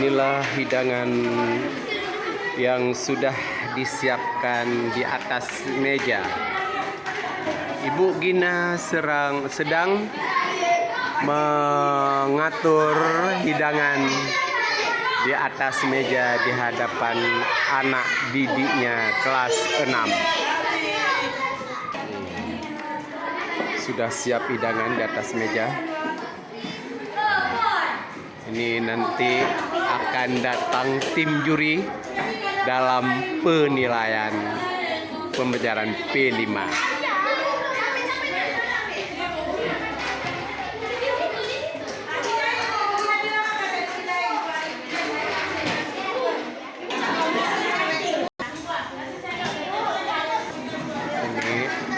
Inilah hidangan yang sudah disiapkan di atas meja. Ibu Gina sedang mengatur hidangan di atas meja di hadapan anak didiknya kelas 6. Sudah siap hidangan di atas meja. Ini nanti akan datang tim juri dalam penilaian pembelajaran P5.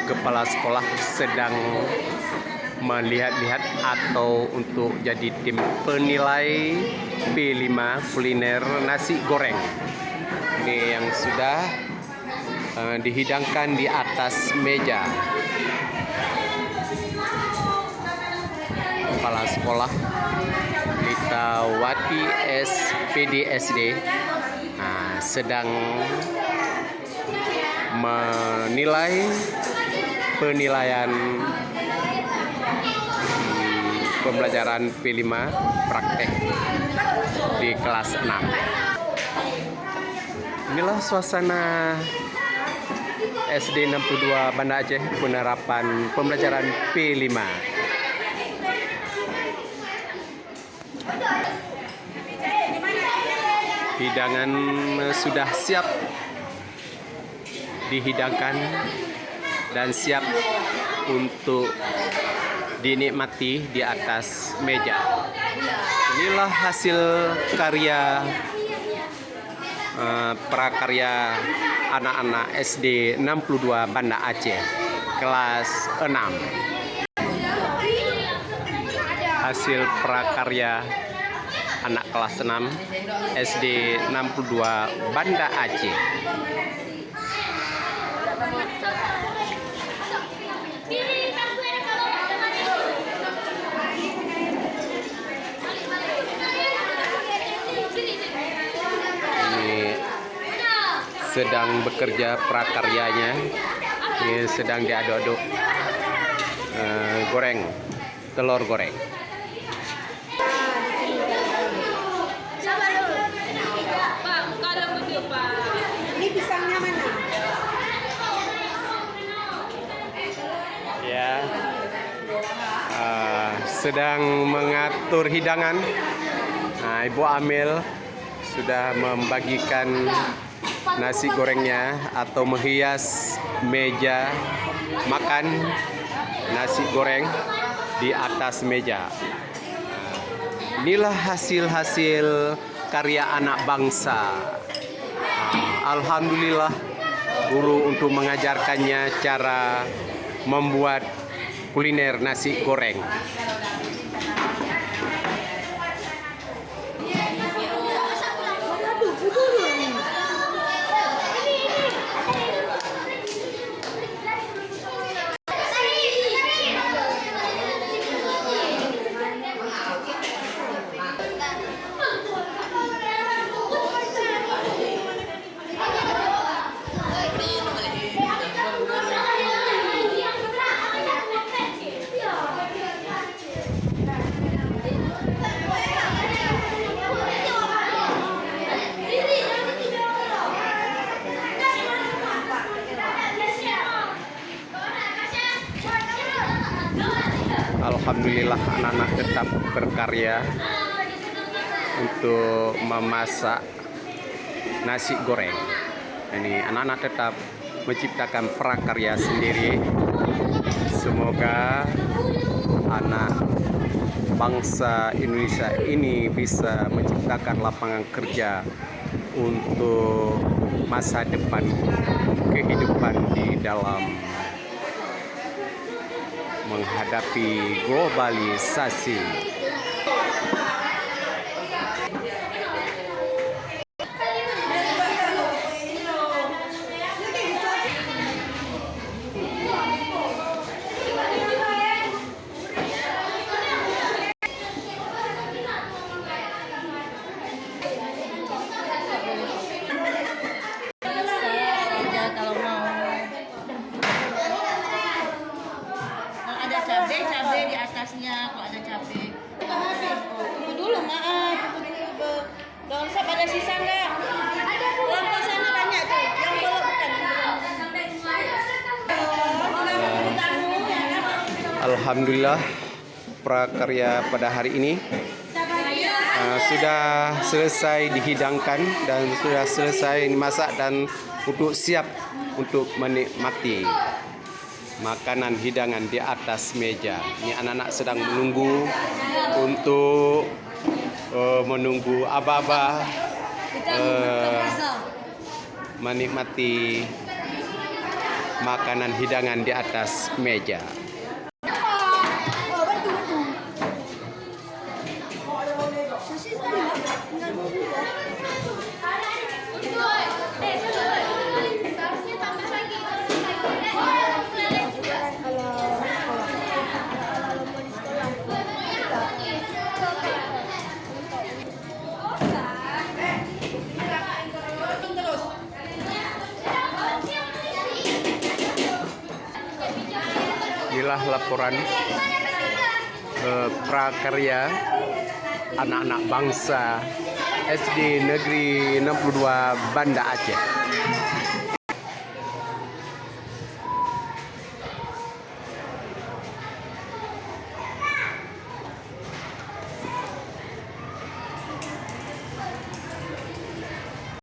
Kepala sekolah sedang melihat-lihat atau untuk jadi tim penilai P5 kuliner nasi goreng. Ini yang sudah dihidangkan di atas meja. Kepala sekolah Litawati SPDSD sedang menilai penilaian pembelajaran P5 praktek di kelas 6. Inilah suasana SD 62 Banda Aceh penerapan pembelajaran P5. Hidangan sudah siap dihidangkan dan siap untuk dinikmati di atas meja. Inilah hasil karya prakarya anak-anak SD 62 Banda Aceh kelas 6. Hasil prakarya anak kelas 6 SD 62 Banda Aceh. Sedang bekerja prakaryanya, ini sedang diaduk-aduk goreng, telur goreng. Pak, kalau begitu Pak. Ini pisangnya mana? Ya, sedang mengatur hidangan. Ibu Amel sudah membagikan nasi gorengnya atau menghias meja makan nasi goreng di atas meja. Inilah hasil-hasil karya anak bangsa. Alhamdulillah guru untuk mengajarkannya cara membuat kuliner nasi goreng. Alhamdulillah anak-anak tetap berkarya untuk memasak nasi goreng. Ini anak-anak tetap menciptakan prakarya sendiri. Semoga anak bangsa Indonesia ini bisa menciptakan lapangan kerja untuk masa depan kehidupan di dalam menghadapi globalisasi. Ada sisa nggak? Lampu sana banyak tuh. Yang bolong bukan. Alhamdulillah prakarya pada hari ini sudah selesai dihidangkan dan sudah selesai dimasak dan untuk siap untuk menikmati makanan hidangan di atas meja. Ini anak-anak sedang menunggu untuk menunggu aba-aba menikmati makanan hidangan di atas meja. Inilah laporan prakarya anak-anak bangsa SD Negeri 62 Banda Aceh.